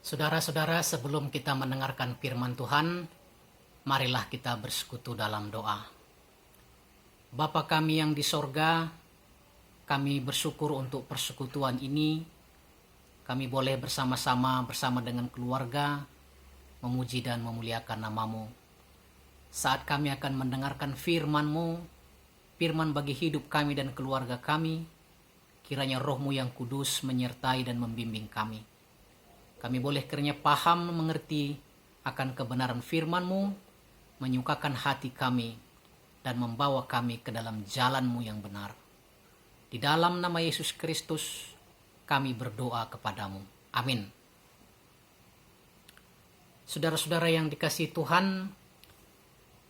Saudara-saudara, sebelum kita mendengarkan firman Tuhan, marilah kita bersekutu dalam doa. Bapa kami yang di sorga, kami bersyukur untuk persekutuan ini. Kami boleh bersama-sama dengan keluarga, memuji dan memuliakan nama-Mu. Saat kami akan mendengarkan firman-Mu, firman bagi hidup kami dan keluarga kami, kiranya Roh-Mu yang kudus menyertai dan membimbing kami. Kami boleh kiranya paham, mengerti akan kebenaran firman-Mu, menyukakan hati kami, dan membawa kami ke dalam jalan-Mu yang benar. Di dalam nama Yesus Kristus, kami berdoa kepadamu. Amin. Saudara-saudara yang dikasihi Tuhan,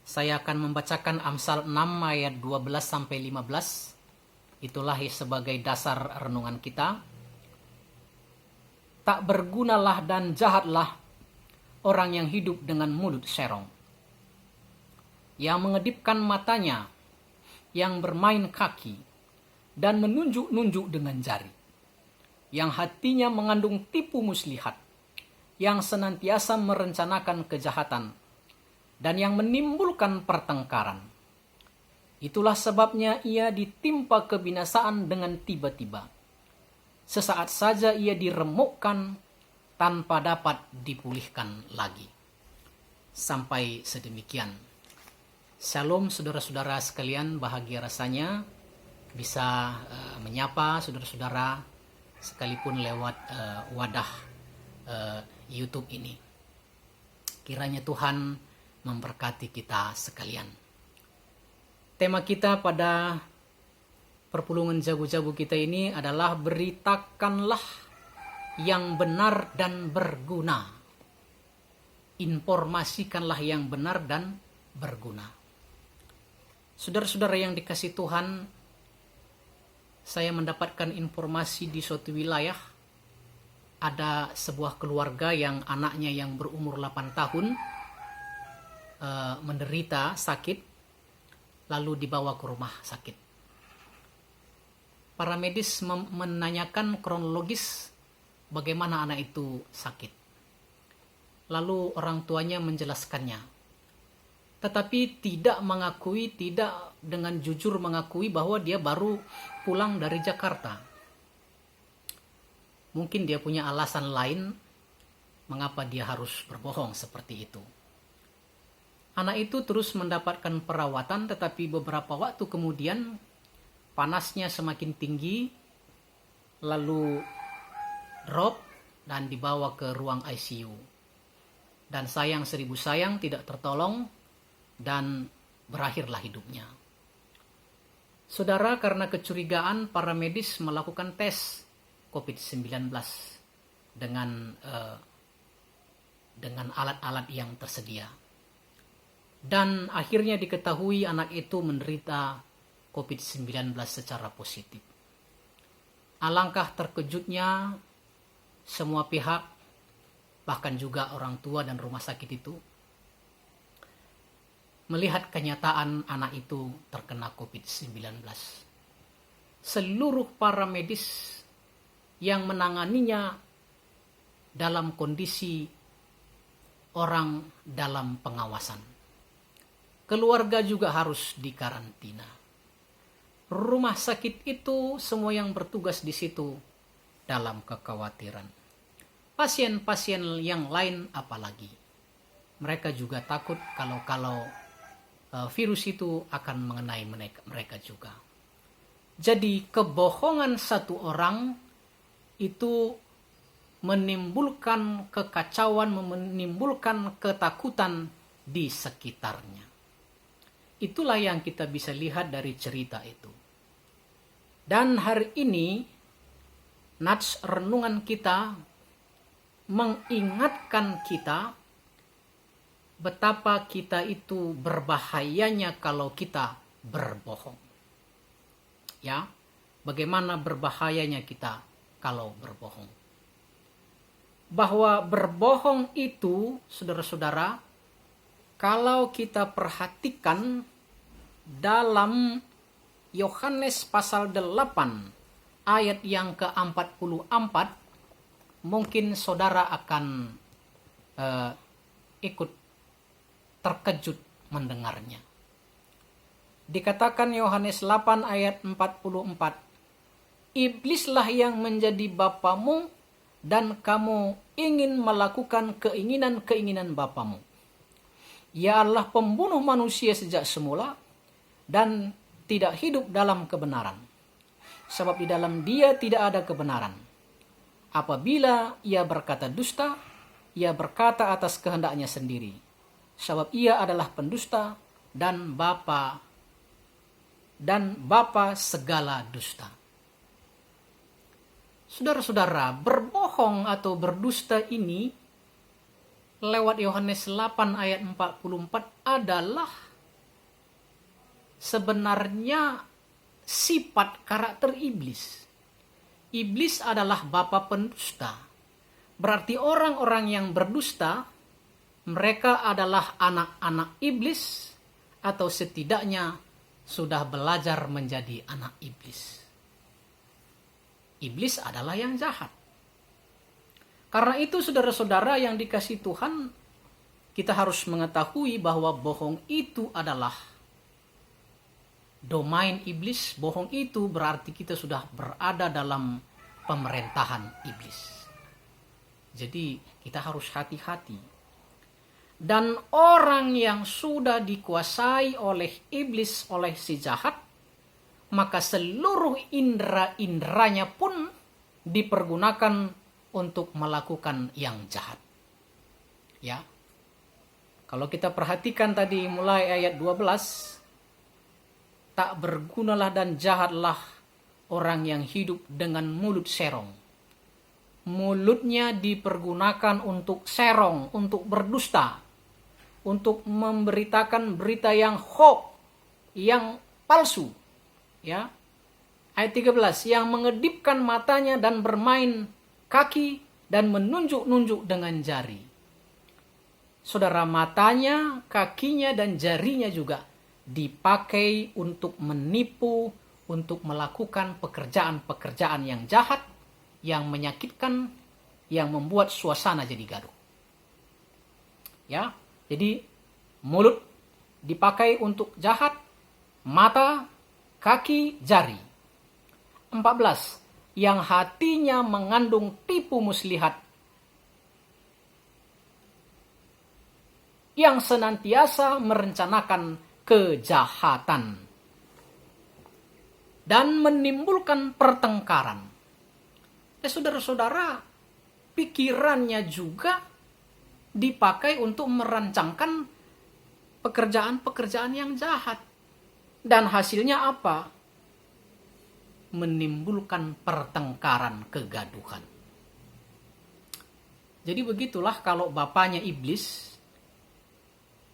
saya akan membacakan Amsal 6 ayat 12-15. Itulah sebagai dasar renungan kita. Tak bergunalah dan jahatlah orang yang hidup dengan mulut serong, yang mengedipkan matanya, yang bermain kaki, dan menunjuk-nunjuk dengan jari, yang hatinya mengandung tipu muslihat, yang senantiasa merencanakan kejahatan, dan yang menimbulkan pertengkaran. Itulah sebabnya ia ditimpa kebinasaan dengan tiba-tiba. Sesaat saja ia diremukkan tanpa dapat dipulihkan lagi. Sampai sedemikian. Shalom saudara-saudara sekalian, bahagia rasanya bisa menyapa saudara-saudara sekalipun lewat wadah YouTube ini. Kiranya Tuhan memberkati kita sekalian. Tema kita pada perpulungan jago-jago kita ini adalah beritakanlah yang benar dan berguna. Informasikanlah yang benar dan berguna. Saudara-saudara yang dikasihi Tuhan, saya mendapatkan informasi di suatu wilayah ada sebuah keluarga yang anaknya yang berumur 8 tahun menderita sakit, lalu dibawa ke rumah sakit. Para medis menanyakan kronologis bagaimana anak itu sakit. Lalu orang tuanya menjelaskannya. Tetapi tidak dengan jujur mengakui bahwa dia baru pulang dari Jakarta. Mungkin dia punya alasan lain mengapa dia harus berbohong seperti itu. Anak itu terus mendapatkan perawatan, tetapi beberapa waktu kemudian panasnya semakin tinggi, lalu drop dan dibawa ke ruang ICU. Dan sayang seribu sayang tidak tertolong dan berakhirlah hidupnya. Saudara, karena kecurigaan, para medis melakukan tes COVID-19 dengan alat-alat yang tersedia. Dan akhirnya diketahui anak itu menderita COVID-19 secara positif. Alangkah terkejutnya semua pihak, bahkan juga orang tua dan rumah sakit itu, melihat kenyataan anak itu terkena COVID-19. Seluruh para medis yang menanganinya dalam kondisi orang dalam pengawasan. Keluarga juga harus dikarantina. Rumah sakit itu semua yang bertugas di situ dalam kekhawatiran. Pasien-pasien yang lain apalagi. Mereka juga takut kalau virus itu akan mengenai mereka juga. Jadi kebohongan satu orang itu menimbulkan kekacauan, menimbulkan ketakutan di sekitarnya. Itulah yang kita bisa lihat dari cerita itu. Dan hari ini, nats renungan kita mengingatkan kita betapa kita itu berbahayanya kalau kita berbohong. Ya, bagaimana berbahayanya kita kalau berbohong. Bahwa berbohong itu, saudara-saudara, kalau kita perhatikan dalam Yohanes pasal 8 ayat yang ke-44, mungkin saudara akan ikut terkejut mendengarnya. Dikatakan Yohanes 8 ayat 44, iblislah yang menjadi bapamu dan kamu ingin melakukan keinginan-keinginan bapamu. Ia adalah pembunuh manusia sejak semula dan tidak hidup dalam kebenaran. Sebab di dalam dia tidak ada kebenaran. Apabila ia berkata dusta, ia berkata atas kehendaknya sendiri. Sebab ia adalah pendusta dan bapa segala dusta. Saudara-saudara, berbohong atau berdusta ini lewat Yohanes 8 ayat 44 adalah sebenarnya sifat karakter iblis. Iblis adalah bapa pendusta. Berarti orang-orang yang berdusta, mereka adalah anak-anak iblis atau setidaknya sudah belajar menjadi anak iblis. Iblis adalah yang jahat. Karena itu saudara-saudara yang dikasihi Tuhan, kita harus mengetahui bahwa bohong itu adalah domain iblis. Bohong itu berarti kita sudah berada dalam pemerintahan iblis. Jadi kita harus hati-hati. Dan orang yang sudah dikuasai oleh iblis, oleh si jahat, maka seluruh indera-inderanya pun dipergunakan untuk melakukan yang jahat. Ya. Kalau kita perhatikan tadi mulai ayat 12, tak bergunalah dan jahatlah orang yang hidup dengan mulut serong. Mulutnya dipergunakan untuk serong, untuk berdusta, untuk memberitakan berita yang hoax, yang palsu. Ya. Ayat 13, yang mengedipkan matanya dan bermain kaki dan menunjuk-nunjuk dengan jari. Saudara, matanya, kakinya dan jarinya juga dipakai untuk menipu, untuk melakukan pekerjaan-pekerjaan yang jahat, yang menyakitkan, yang membuat suasana jadi gaduh. Ya, jadi mulut dipakai untuk jahat, mata, kaki, jari. 14. Yang hatinya mengandung tipu muslihat, yang senantiasa merencanakan kejahatan dan menimbulkan pertengkaran. Saudara-saudara, pikirannya juga dipakai untuk merancangkan pekerjaan-pekerjaan yang jahat. Dan hasilnya apa? Menimbulkan pertengkaran, kegaduhan. Jadi begitulah kalau bapaknya iblis,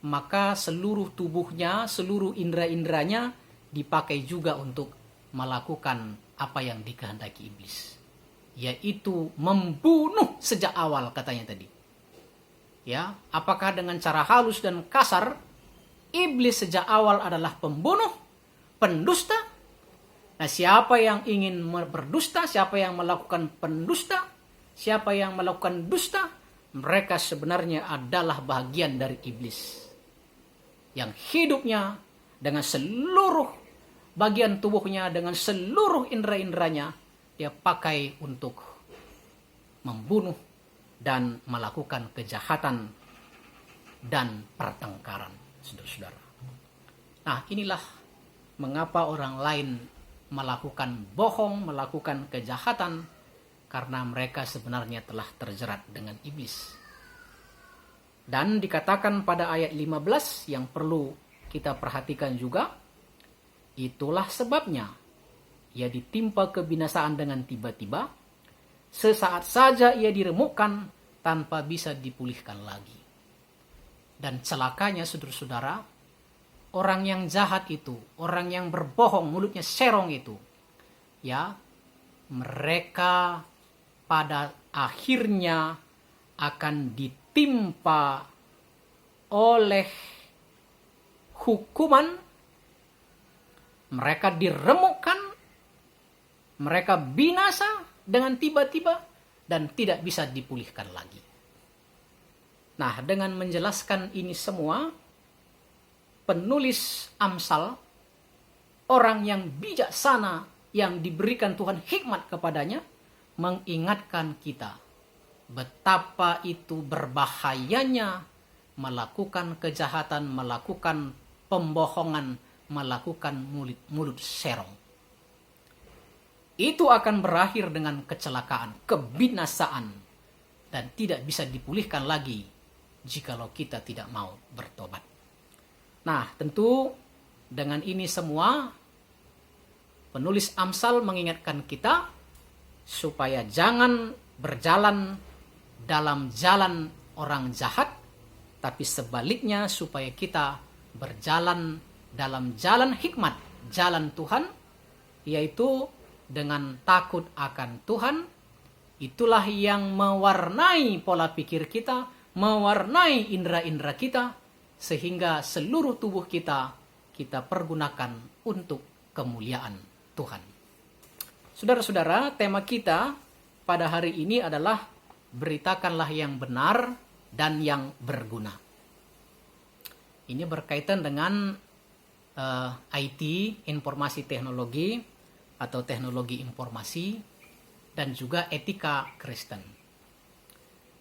maka seluruh tubuhnya, seluruh indera-inderanya dipakai juga untuk melakukan apa yang dikehendaki iblis, yaitu membunuh sejak awal, katanya tadi. Ya, apakah dengan cara halus dan kasar? Iblis sejak awal adalah pembunuh, pendusta. Nah, siapa yang ingin berdusta, siapa yang melakukan pendusta, siapa yang melakukan dusta, mereka sebenarnya adalah bagian dari iblis. Yang hidupnya dengan seluruh bagian tubuhnya, dengan seluruh indera-inderanya, dia pakai untuk membunuh dan melakukan kejahatan dan pertengkaran, saudara-saudara. Nah, inilah mengapa orang lain melakukan bohong, melakukan kejahatan, karena mereka sebenarnya telah terjerat dengan iblis. Dan dikatakan pada ayat 15 yang perlu kita perhatikan juga, itulah sebabnya ia ditimpa kebinasaan dengan tiba-tiba, sesaat saja ia diremukkan tanpa bisa dipulihkan lagi. Dan celakanya saudara-saudara, orang yang jahat itu, orang yang berbohong, mulutnya serong itu, ya, mereka pada akhirnya akan ditimpa oleh hukuman, mereka diremukkan, mereka binasa dengan tiba-tiba, dan tidak bisa dipulihkan lagi. Nah, dengan menjelaskan ini semua, penulis Amsal, orang yang bijaksana yang diberikan Tuhan hikmat kepadanya, mengingatkan kita betapa itu berbahayanya melakukan kejahatan, melakukan pembohongan, melakukan mulut serong. Itu akan berakhir dengan kecelakaan, kebinasaan, dan tidak bisa dipulihkan lagi jikalau kita tidak mau bertobat. Nah, tentu dengan ini semua, penulis Amsal mengingatkan kita supaya jangan berjalan dalam jalan orang jahat, tapi sebaliknya supaya kita berjalan dalam jalan hikmat, jalan Tuhan, yaitu dengan takut akan Tuhan. Itulah yang mewarnai pola pikir kita, mewarnai indera-indera kita, sehingga seluruh tubuh kita pergunakan untuk kemuliaan Tuhan. Saudara-saudara, tema kita pada hari ini adalah beritakanlah yang benar dan yang berguna. Ini berkaitan dengan IT, informasi teknologi atau teknologi informasi, dan juga etika Kristen.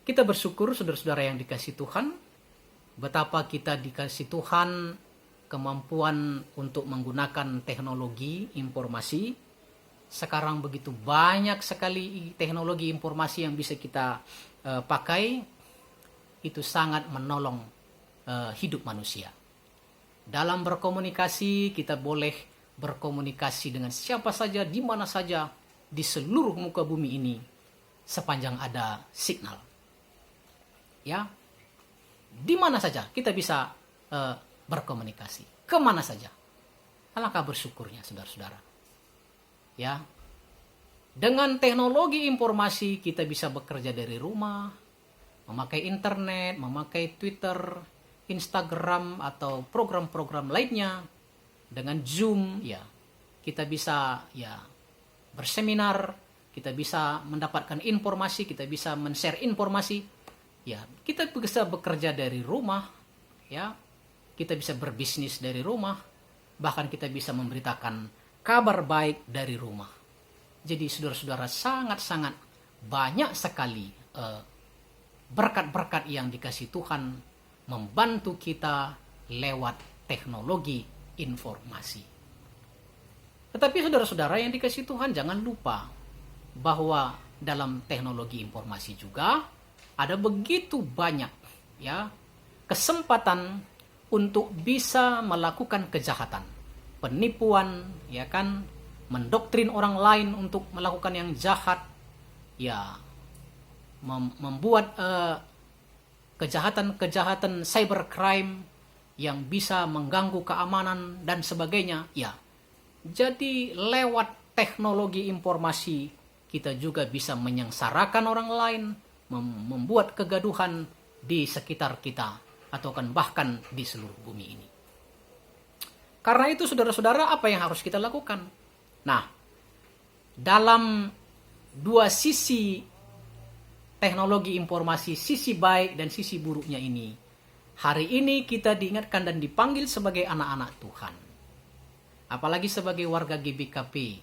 Kita bersyukur saudara-saudara yang dikasihi Tuhan, betapa kita dikasihi Tuhan kemampuan untuk menggunakan teknologi informasi. Sekarang begitu banyak sekali teknologi informasi yang bisa kita pakai, itu sangat menolong hidup manusia. Dalam berkomunikasi, kita boleh berkomunikasi dengan siapa saja, di mana saja, di seluruh muka bumi ini, sepanjang ada signal. Ya, di mana saja kita bisa berkomunikasi, kemana saja. Alangkah bersyukurnya, saudara-saudara. Ya, dengan teknologi informasi kita bisa bekerja dari rumah, memakai internet, memakai Twitter, Instagram, atau program-program lainnya. Dengan Zoom, ya, kita bisa berseminar, kita bisa mendapatkan informasi, kita bisa men-share informasi. Ya, kita bisa bekerja dari rumah, ya. Kita bisa berbisnis dari rumah, bahkan kita bisa memberitakan kabar baik dari rumah. Jadi saudara-saudara, sangat-sangat banyak sekali berkat-berkat yang dikasih Tuhan membantu kita lewat teknologi informasi. Tetapi saudara-saudara yang dikasih Tuhan, jangan lupa bahwa dalam teknologi informasi juga ada begitu banyak kesempatan untuk bisa melakukan kejahatan, penipuan, mendoktrin orang lain untuk melakukan yang jahat, membuat kejahatan cybercrime yang bisa mengganggu keamanan dan sebagainya. Ya, jadi lewat teknologi informasi kita juga bisa menyengsarakan orang lain, membuat kegaduhan di sekitar kita, atau bahkan di seluruh bumi ini. Karena itu saudara-saudara, apa yang harus kita lakukan? Nah, dalam dua sisi teknologi informasi, sisi baik dan sisi buruknya ini, hari ini kita diingatkan dan dipanggil sebagai anak-anak Tuhan, apalagi sebagai warga GBKP,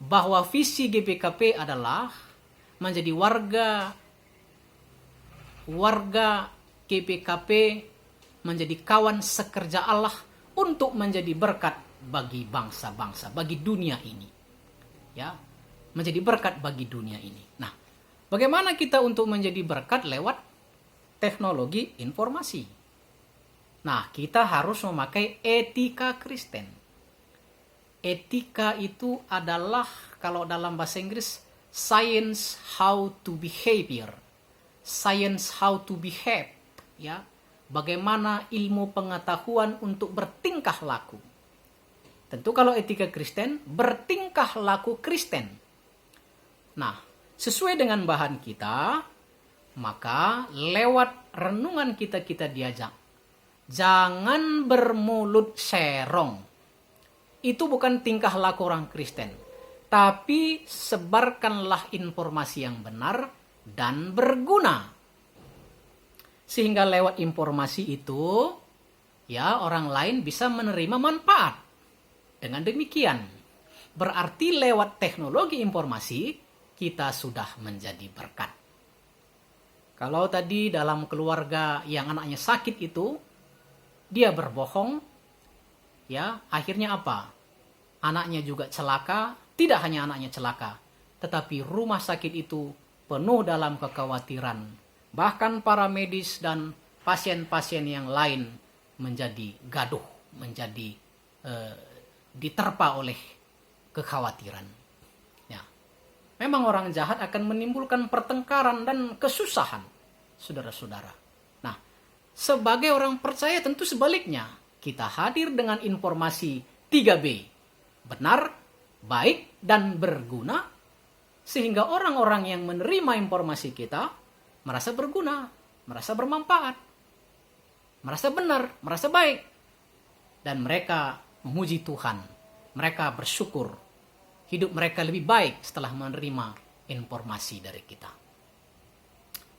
bahwa visi GBKP adalah menjadi warga GBKP, menjadi kawan sekerja Allah untuk menjadi berkat bagi bangsa-bangsa, bagi dunia ini. Ya, menjadi berkat bagi dunia ini. Nah, bagaimana kita untuk menjadi berkat lewat teknologi informasi? Nah, kita harus memakai etika Kristen. Etika itu adalah, kalau dalam bahasa Inggris, science how to behavior. Science how to behave. Ya, bagaimana ilmu pengetahuan untuk bertingkah laku. Tentu kalau etika Kristen, bertingkah laku Kristen. Nah, sesuai dengan bahan kita, maka lewat renungan kita diajak, jangan bermulut serong. Itu bukan tingkah laku orang Kristen. tapi sebarkanlah informasi yang benar dan berguna. Sehingga lewat informasi itu, ya, orang lain bisa menerima manfaat. Dengan demikian, berarti lewat teknologi informasi, kita sudah menjadi berkat. Kalau tadi dalam keluarga yang anaknya sakit itu, dia berbohong, ya, akhirnya apa? Anaknya juga celaka. Tidak hanya anaknya celaka, tetapi rumah sakit itu penuh dalam kekhawatiran. Bahkan para medis dan pasien-pasien yang lain menjadi gaduh, menjadi diterpa oleh kekhawatiran. Ya. Memang orang jahat akan menimbulkan pertengkaran dan kesusahan, saudara-saudara. Nah, sebagai orang percaya tentu sebaliknya. Kita hadir dengan informasi 3B. Benar, baik, dan berguna, sehingga orang-orang yang menerima informasi kita merasa berguna, merasa bermanfaat, merasa benar, merasa baik, dan mereka memuji Tuhan. Mereka bersyukur, hidup mereka lebih baik setelah menerima informasi dari kita.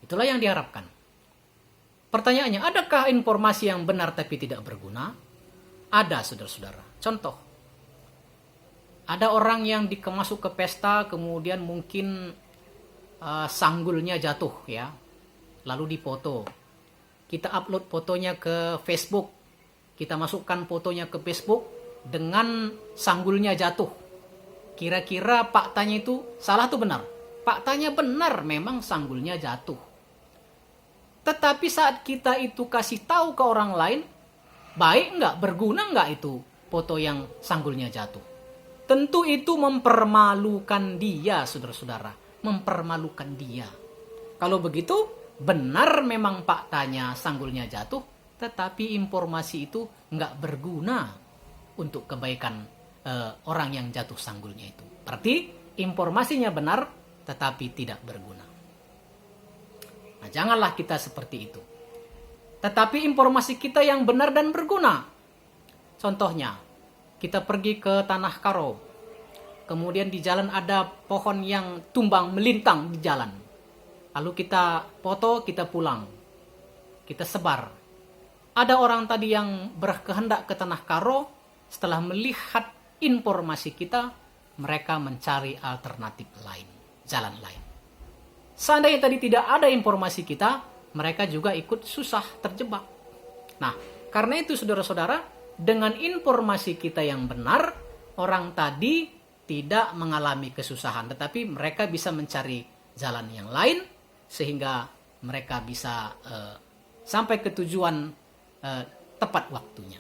Itulah yang diharapkan. Pertanyaannya, adakah informasi yang benar tapi tidak berguna? Ada, saudara-saudara. Contoh, ada orang yang masuk ke pesta, kemudian mungkin sanggulnya jatuh, ya, lalu dipoto. Kita upload fotonya ke Facebook, kita masukkan fotonya ke Facebook dengan sanggulnya jatuh. Kira-kira faktanya itu salah atau benar? Faktanya benar, memang sanggulnya jatuh. Tetapi saat kita itu kasih tahu ke orang lain, baik nggak, berguna nggak itu foto yang sanggulnya jatuh? Tentu itu mempermalukan dia, saudara-saudara. Mempermalukan dia. Kalau begitu, benar memang faktanya sanggulnya jatuh, tetapi informasi itu nggak berguna untuk kebaikan orang yang jatuh sanggulnya itu. Berarti informasinya benar, tetapi tidak berguna. Nah, janganlah kita seperti itu. Tetapi informasi kita yang benar dan berguna. Contohnya, kita pergi ke Tanah Karo. Kemudian di jalan ada pohon yang tumbang melintang di jalan. Lalu kita foto, kita pulang. Kita sebar. Ada orang tadi yang berkehendak ke Tanah Karo, setelah melihat informasi kita, mereka mencari alternatif lain, jalan lain. Seandainya tadi tidak ada informasi kita, mereka juga ikut susah, terjebak. Nah, karena itu saudara-saudara, dengan informasi kita yang benar, orang tadi tidak mengalami kesusahan, tetapi mereka bisa mencari jalan yang lain, sehingga mereka bisa sampai ke tujuan tepat waktunya.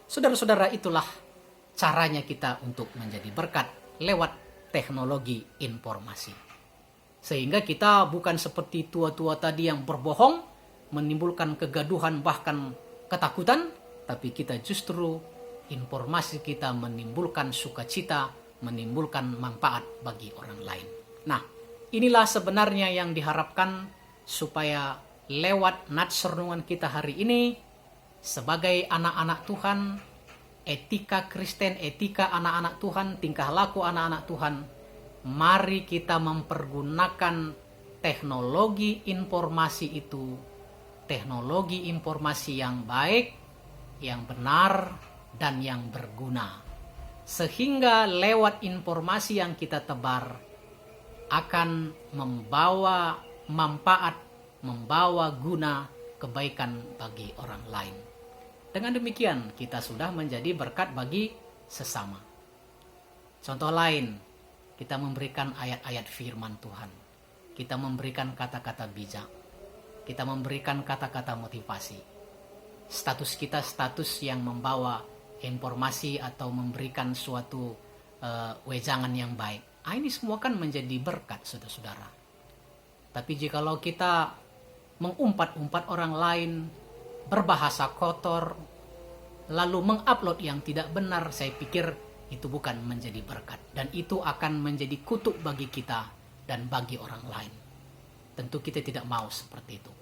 Saudara-saudara, itulah caranya kita untuk menjadi berkat lewat teknologi informasi. Sehingga kita bukan seperti tua-tua tadi yang berbohong, menimbulkan kegaduhan bahkan ketakutan, tapi kita justru informasi kita menimbulkan sukacita, menimbulkan manfaat bagi orang lain. Nah, inilah sebenarnya yang diharapkan supaya lewat nats renungan kita hari ini, sebagai anak-anak Tuhan, etika Kristen, etika anak-anak Tuhan, tingkah laku anak-anak Tuhan, mari kita mempergunakan teknologi informasi itu, teknologi informasi yang baik, yang benar, dan yang berguna. Sehingga lewat informasi yang kita tebar akan membawa manfaat, membawa guna kebaikan bagi orang lain. Dengan demikian kita sudah menjadi berkat bagi sesama. Contoh lain, kita memberikan ayat-ayat firman Tuhan. Kita memberikan kata-kata bijak. Kita memberikan kata-kata motivasi. Status kita status yang membawa informasi atau memberikan suatu wejangan yang baik. Ini semua kan menjadi berkat, saudara-saudara. Tapi jikalau kita mengumpat-umpat orang lain, berbahasa kotor, lalu mengupload yang tidak benar, saya pikir itu bukan menjadi berkat. Dan itu akan menjadi kutuk bagi kita dan bagi orang lain. Tentu kita tidak mau seperti itu.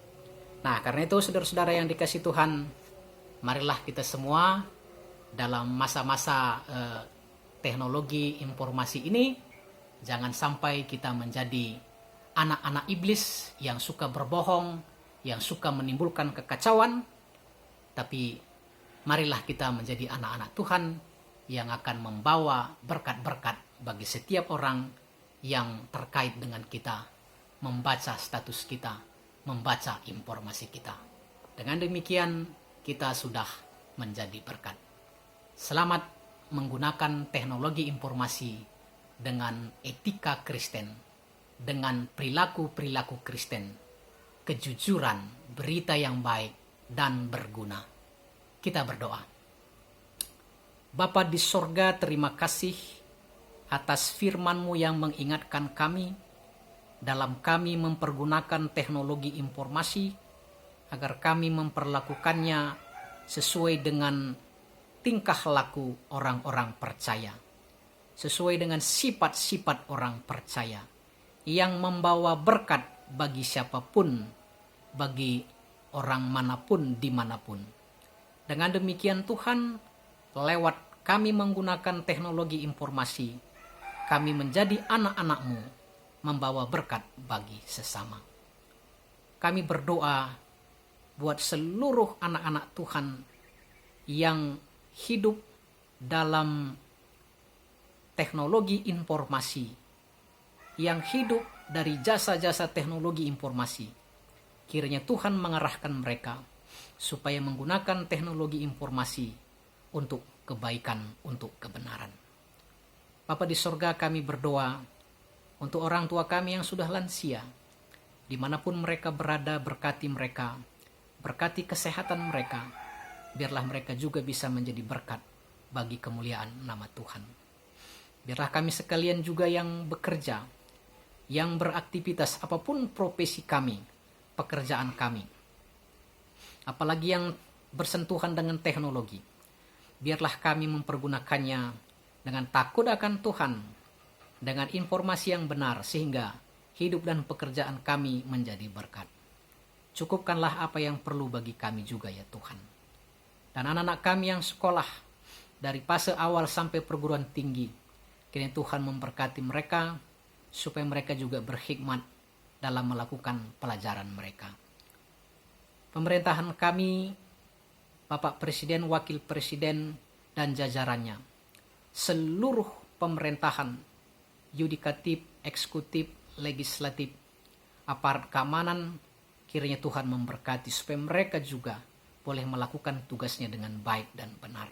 Nah, karena itu saudara-saudara yang dikasihi Tuhan, marilah kita semua dalam masa-masa teknologi informasi ini, jangan sampai kita menjadi anak-anak iblis yang suka berbohong, yang suka menimbulkan kekacauan, tapi marilah kita menjadi anak-anak Tuhan yang akan membawa berkat-berkat bagi setiap orang yang terkait dengan kita, membaca status kita, membaca informasi kita. Dengan demikian, kita sudah menjadi berkat. Selamat menggunakan teknologi informasi dengan etika Kristen, dengan perilaku-perilaku Kristen, kejujuran, berita yang baik, dan berguna. Kita berdoa. Bapa di sorga, terima kasih atas firman-Mu yang mengingatkan kami dalam kami mempergunakan teknologi informasi agar kami memperlakukannya sesuai dengan tingkah laku orang-orang percaya, sesuai dengan sifat-sifat orang percaya yang membawa berkat bagi siapapun, bagi orang manapun, dimanapun. Dengan demikian Tuhan, lewat kami menggunakan teknologi informasi, kami menjadi anak-anak-Mu, membawa berkat bagi sesama. Kami berdoa buat seluruh anak-anak Tuhan yang hidup dalam teknologi informasi, yang hidup dari jasa-jasa teknologi informasi. Kiranya Tuhan mengarahkan mereka supaya menggunakan teknologi informasi untuk kebaikan, untuk kebenaran. Bapa di sorga, kami berdoa untuk orang tua kami yang sudah lansia, dimanapun mereka berada, berkati mereka, berkati kesehatan mereka, biarlah mereka juga bisa menjadi berkat bagi kemuliaan nama Tuhan. Biarlah kami sekalian juga yang bekerja, yang beraktivitas apapun profesi kami, pekerjaan kami, apalagi yang bersentuhan dengan teknologi, biarlah kami mempergunakannya dengan takut akan Tuhan, dengan informasi yang benar, sehingga hidup dan pekerjaan kami menjadi berkat. Cukupkanlah apa yang perlu bagi kami juga ya Tuhan. Dan anak-anak kami yang sekolah dari fase awal sampai perguruan tinggi, kiranya Tuhan memberkati mereka supaya mereka juga berhikmat dalam melakukan pelajaran mereka. Pemerintahan kami, Bapak Presiden, Wakil Presiden, dan jajarannya, seluruh pemerintahan, yudikatif, eksekutif, legislatif, aparat keamanan, kiranya Tuhan memberkati supaya mereka juga boleh melakukan tugasnya dengan baik dan benar,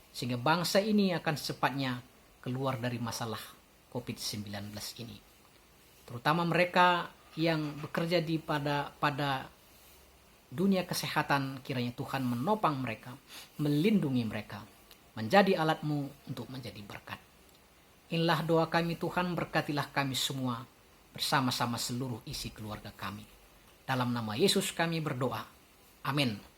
sehingga bangsa ini akan secepatnya keluar dari masalah COVID-19 ini. Terutama mereka yang bekerja pada dunia kesehatan, kiranya Tuhan menopang mereka, melindungi mereka, menjadi alat-Mu untuk menjadi berkat. Inilah doa kami Tuhan, berkatilah kami semua bersama-sama seluruh isi keluarga kami. Dalam nama Yesus kami berdoa. Amin.